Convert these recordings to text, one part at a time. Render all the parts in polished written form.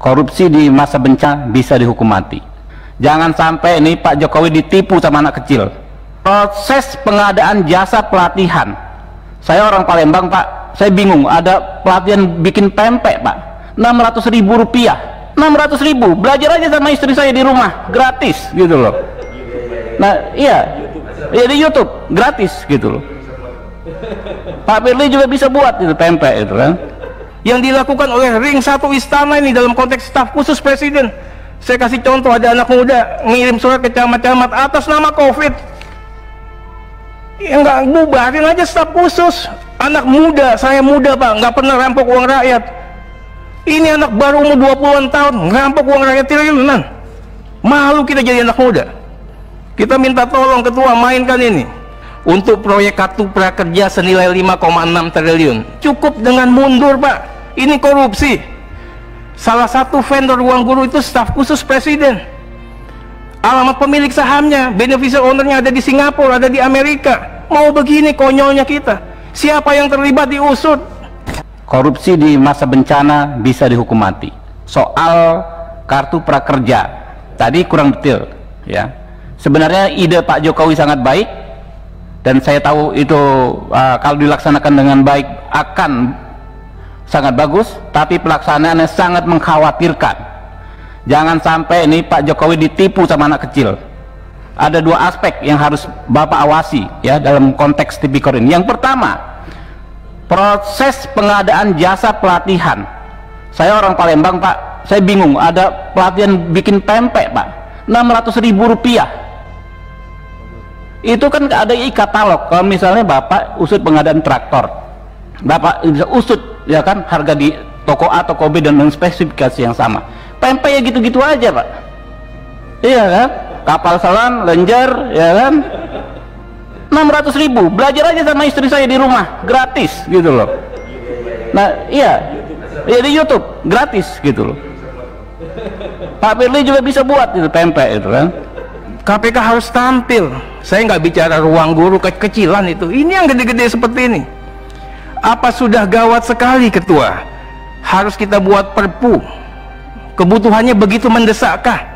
Korupsi di masa bencana bisa dihukum mati. Jangan sampai ini Pak Jokowi ditipu sama anak kecil. Proses pengadaan jasa pelatihan, saya orang Palembang Pak, saya bingung, ada pelatihan bikin pempek Pak, 600.000 rupiah. 600.000, belajar aja sama istri saya di rumah, gratis gitu loh. Nah iya, ya di YouTube gratis gitu loh. Pak Firly juga bisa buat itu pempek itu kan, yang dilakukan oleh ring satu istana ini dalam konteks staf khusus presiden. Saya kasih contoh, ada anak muda ngirim surat ke camat-camat atas nama COVID, ya nggak bubarin aja staf khusus. Anak muda, saya muda Pak, nggak pernah rampok uang rakyat. Ini anak baru umur 20-an tahun ngerampok uang rakyat triliunan. Malu kita jadi anak muda. Kita minta tolong ketua mainkan ini untuk proyek kartu prakerja senilai 5,6 triliun. Cukup dengan mundur Pak, ini korupsi. Salah satu vendor ruang guru itu staf khusus presiden. Alamat pemilik sahamnya, beneficial ownernya ada di Singapura, ada di Amerika. Mau begini konyolnya kita. Siapa yang terlibat diusut. Korupsi di masa bencana bisa dihukum mati. Soal kartu prakerja tadi kurang detail ya. Sebenarnya ide Pak Jokowi sangat baik, dan saya tahu itu kalau dilaksanakan dengan baik akan sangat bagus, tapi pelaksanaannya sangat mengkhawatirkan. Jangan sampai ini Pak Jokowi ditipu sama anak kecil. Ada dua aspek yang harus Bapak awasi ya dalam konteks tipikor ini. Yang pertama, proses pengadaan jasa pelatihan. Saya orang Palembang Pak, saya bingung, ada pelatihan bikin pempek Pak, 600.000 rupiah. Itu kan ada e-katalog. Kalau misalnya Bapak usut pengadaan traktor, Bapak bisa usut ya kan harga di toko A, toko B dengan spesifikasi yang sama. Pempek ya gitu-gitu aja Pak. Iya kan? Kapal selam, lenjer ya kan, 600.000, belajar aja sama istri saya di rumah, gratis gitu loh. Nah iya, ya di YouTube gratis gitu loh. Pak Firly juga bisa buat itu pempek itu kan. KPK harus tampil. Saya nggak bicara ruang guru kecilan itu, ini yang gede-gede seperti ini. Apa sudah gawat sekali ketua, harus kita buat perpu? Kebutuhannya begitu mendesakkah?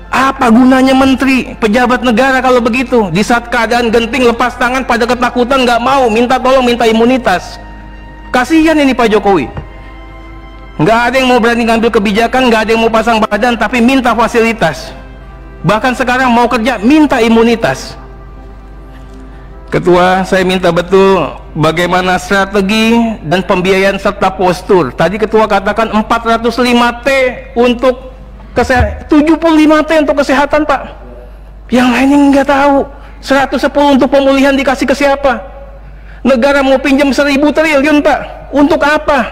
Apa gunanya menteri, pejabat negara kalau begitu? Di saat keadaan genting lepas tangan pada ketakutan, nggak mau minta tolong, minta imunitas. Kasihan ini Pak Jokowi. Nggak ada yang mau berani ngambil kebijakan, nggak ada yang mau pasang badan, tapi minta fasilitas. Bahkan sekarang mau kerja minta imunitas. Ketua, saya minta betul bagaimana strategi dan pembiayaan serta postur. Tadi ketua katakan 405T untuk kesehatan, 75T untuk kesehatan Pak. Yang lainnya nggak tahu. 110 untuk pemulihan dikasih ke siapa? Negara mau pinjam 1.000 triliun Pak. Untuk apa?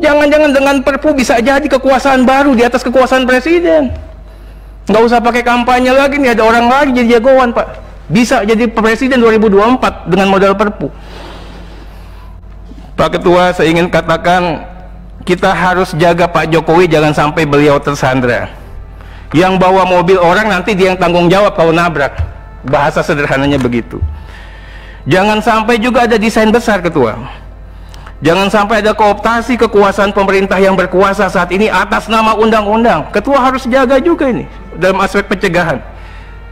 Jangan-jangan dengan perpu bisa jadi kekuasaan baru di atas kekuasaan presiden. Nggak usah pakai kampanye lagi nih, ada orang lagi jadi jagoan Pak. Bisa jadi presiden 2024 dengan modal perpu. Pak Ketua, saya ingin katakan kita harus jaga Pak Jokowi jangan sampai beliau tersandra. Yang bawa mobil orang nanti dia yang tanggung jawab kalau nabrak. Bahasa sederhananya begitu. Jangan sampai juga ada desain besar Ketua. Jangan sampai ada kooptasi kekuasaan pemerintah yang berkuasa saat ini atas nama undang-undang. Ketua harus jaga juga ini dalam aspek pencegahan.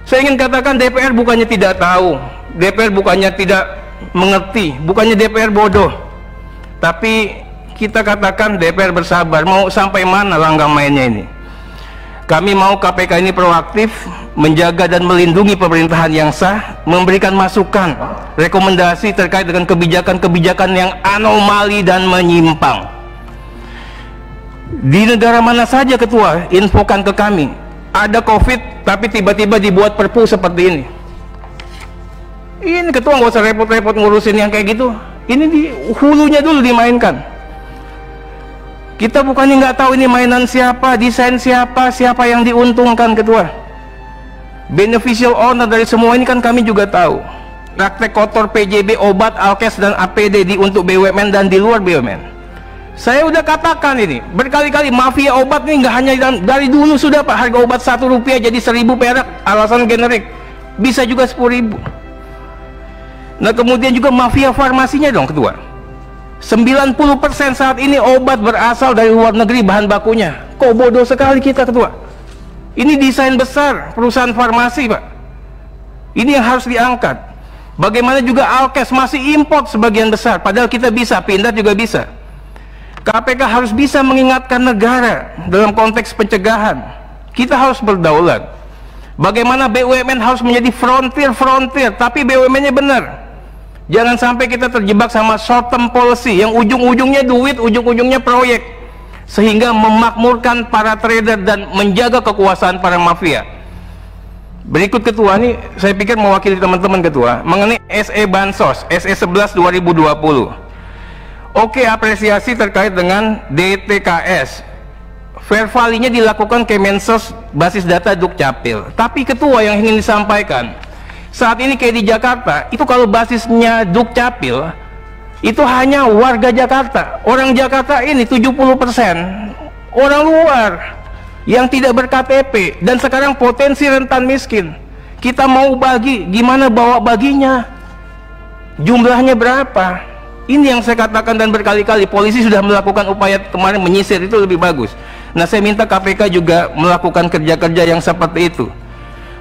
Saya ingin katakan DPR bukannya tidak tahu, DPR bukannya tidak mengerti, bukannya DPR bodoh, tapi kita katakan DPR bersabar. Mau sampai mana langkah mainnya ini? Kami mau KPK ini proaktif, menjaga dan melindungi pemerintahan yang sah, memberikan masukan, rekomendasi terkait dengan kebijakan-kebijakan yang anomali dan menyimpang. Di negara mana saja Ketua, infokan ke kami, ada COVID tapi tiba-tiba dibuat perpu seperti ini. Ini Ketua nggak usah repot-repot ngurusin yang kayak gitu. Ini di hulunya dulu dimainkan. Kita bukannya nggak tahu ini mainan siapa, desain siapa, siapa yang diuntungkan Ketua. Beneficial owner dari semua ini kan kami juga tahu. Praktek kotor PJB, obat, alkes dan APD untuk BUMN dan di luar BUMN. Saya udah katakan ini berkali-kali, mafia obat ini nggak hanya dari dulu sudah Pak. Harga obat Rp1 jadi 1.000 perak, alasan generik. Bisa juga 10.000. Nah kemudian juga mafia farmasinya dong Ketua. 90% saat ini obat berasal dari luar negeri bahan bakunya. Kok bodoh sekali kita, Ketua. Ini desain besar perusahaan farmasi, Pak. Ini yang harus diangkat. Bagaimana juga Alkes masih import sebagian besar, padahal kita bisa, Pindad juga bisa. KPK harus bisa mengingatkan negara dalam konteks pencegahan. Kita harus berdaulat. Bagaimana BUMN harus menjadi frontier, tapi BUMN-nya benar. Jangan sampai kita terjebak sama short term policy yang ujung-ujungnya duit, ujung-ujungnya proyek, sehingga memakmurkan para trader dan menjaga kekuasaan para mafia. Berikut, Ketua, ini saya pikir mewakili teman-teman, Ketua, mengenai SE Bansos, SE 11 2020. Oke, apresiasi terkait dengan DTKS. Fair value-nya dilakukan Kemensos basis data Dukcapil. Tapi, Ketua, yang ingin disampaikan, saat ini kayak di Jakarta, itu kalau basisnya Dukcapil, itu hanya warga Jakarta. Orang Jakarta ini 70% orang luar yang tidak ber-KTP, dan sekarang potensi rentan miskin. Kita mau bagi, gimana bawa baginya? Jumlahnya berapa? Ini yang saya katakan, dan berkali-kali polisi sudah melakukan upaya kemarin menyisir, itu lebih bagus. Nah, saya minta KPK juga melakukan kerja-kerja yang seperti itu.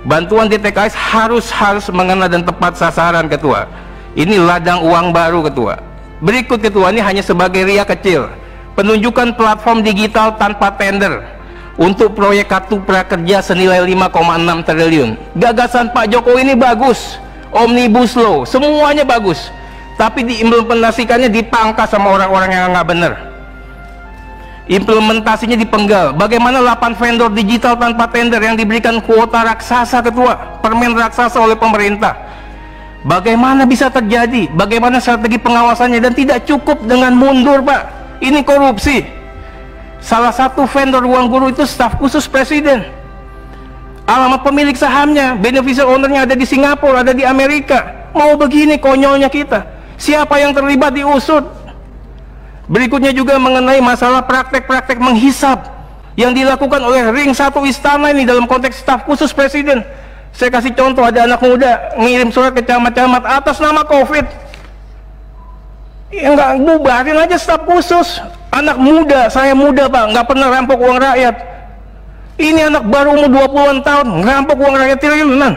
Bantuan DTKS harus mengena dan tepat sasaran, Ketua. Ini ladang uang baru, Ketua. Berikut, Ketua, ini hanya sebagai ria kecil. Penunjukan platform digital tanpa tender untuk proyek kartu prakerja senilai 5,6 triliun. Gagasan Pak Jokowi ini bagus, Omnibus Law, semuanya bagus, tapi diimplementasikannya dipangkas sama orang-orang yang nggak benar. Implementasinya dipenggal. Bagaimana 8 vendor digital tanpa tender yang diberikan kuota raksasa, Ketua, permen raksasa oleh pemerintah? Bagaimana bisa terjadi? Bagaimana strategi pengawasannya? Dan tidak cukup dengan mundur, Pak, ini korupsi. Salah satu vendor ruang guru itu staf khusus presiden. Alamat pemilik sahamnya, beneficial ownernya ada di Singapura, ada di Amerika. Mau begini konyolnya kita. Siapa yang terlibat diusut. Berikutnya juga mengenai masalah praktek-praktek menghisap yang dilakukan oleh ring 1 istana ini dalam konteks staf khusus presiden. Saya kasih contoh, ada anak muda ngirim surat ke camat-camat atas nama COVID. Ya nggak, bubarin aja staf khusus. Anak muda, saya muda, Pak, nggak pernah rampok uang rakyat. Ini anak baru umur 20-an tahun, ngerampok uang rakyat triliunan.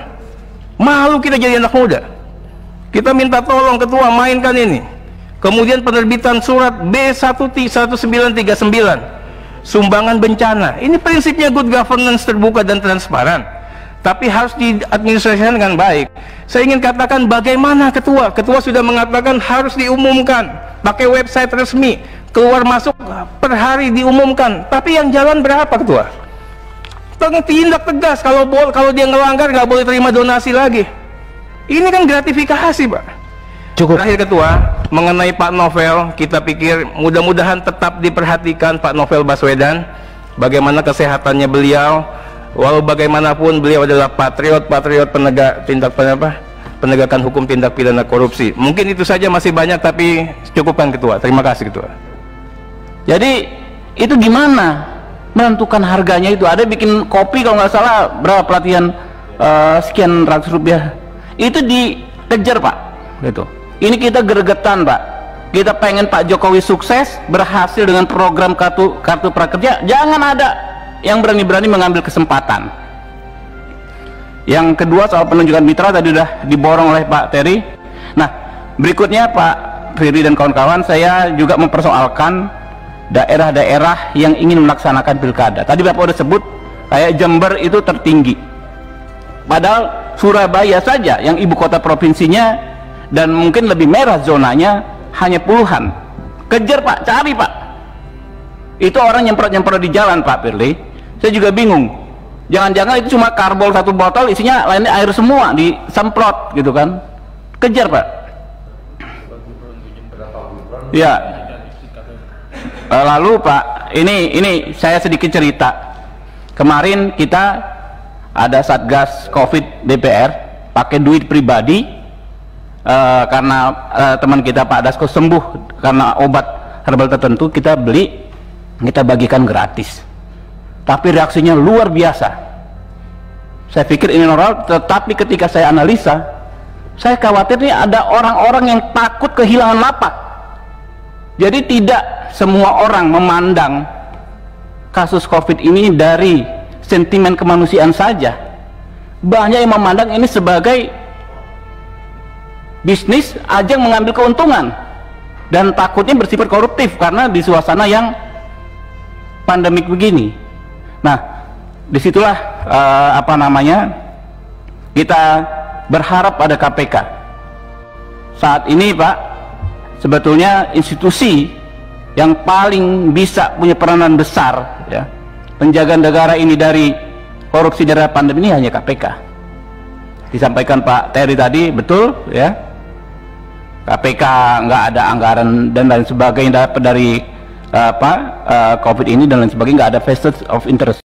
Malu kita jadi anak muda. Kita minta tolong, Ketua, mainkan ini. Kemudian penerbitan surat B1939, sumbangan bencana. Ini prinsipnya good governance, terbuka dan transparan, tapi harus diadministrasikan dengan baik. Saya ingin katakan bagaimana, Ketua sudah mengatakan harus diumumkan pakai website resmi, keluar masuk per hari diumumkan, tapi yang jalan berapa, Ketua? Tindak tegas, kalau dia ngelanggar nggak boleh terima donasi lagi. Ini kan gratifikasi, Pak. Cukup. Terakhir, Ketua, mengenai Pak Novel, kita pikir mudah-mudahan tetap diperhatikan Pak Novel Baswedan, bagaimana kesehatannya beliau. Walau bagaimanapun beliau adalah patriot penegakan hukum tindak pidana korupsi. Mungkin itu saja, masih banyak, tapi cukupkan, Ketua. Terima kasih, Ketua. Jadi itu gimana menentukan harganya? Itu ada bikin kopi kalau nggak salah berapa pelatihan sekian ratus rupiah, itu dikejar, Pak, gitu. Ini kita gregetan, Pak. Kita pengen Pak Jokowi sukses, berhasil dengan program kartu prakerja. Jangan ada yang berani-berani mengambil kesempatan. Yang kedua, soal penunjukan mitra tadi sudah diborong oleh Pak Terry. Nah, berikutnya Pak Firly dan kawan-kawan, saya juga mempersoalkan daerah-daerah yang ingin melaksanakan pilkada. Tadi Bapak sudah sebut kayak Jember itu tertinggi, padahal Surabaya saja yang ibu kota provinsinya dan mungkin lebih merah zonanya hanya puluhan. Kejar, Pak, cari, Pak. Itu orang nyemprot-nyemprot di jalan, Pak Firly. Saya juga bingung, jangan-jangan itu cuma karbol satu botol, isinya lainnya air semua, disemprot gitu kan. Kejar, Pak. Ya. Lalu, Pak, ini saya sedikit cerita. Kemarin kita ada Satgas Covid DPR pakai duit pribadi, karena teman kita Pak Dasko sembuh karena obat herbal tertentu, kita beli, kita bagikan gratis. Tapi reaksinya luar biasa. Saya pikir ini normal, tetapi ketika saya analisa, saya khawatir nih ada orang-orang yang takut kehilangan lapak. Jadi tidak semua orang memandang kasus COVID ini dari sentimen kemanusiaan saja. Banyak yang memandang ini sebagai bisnis, ajang mengambil keuntungan, dan takutnya bersifat koruptif karena di suasana yang pandemik begini. Nah, disitulah kita berharap pada KPK. Saat ini Pak, sebetulnya institusi yang paling bisa punya peranan besar ya, penjagaan negara ini dari korupsi dari pandemi ini hanya KPK. Disampaikan Pak Terry tadi betul ya, KPK nggak ada anggaran dan lain sebagainya dapat dari COVID ini dan lain sebagainya, nggak ada vested of interest.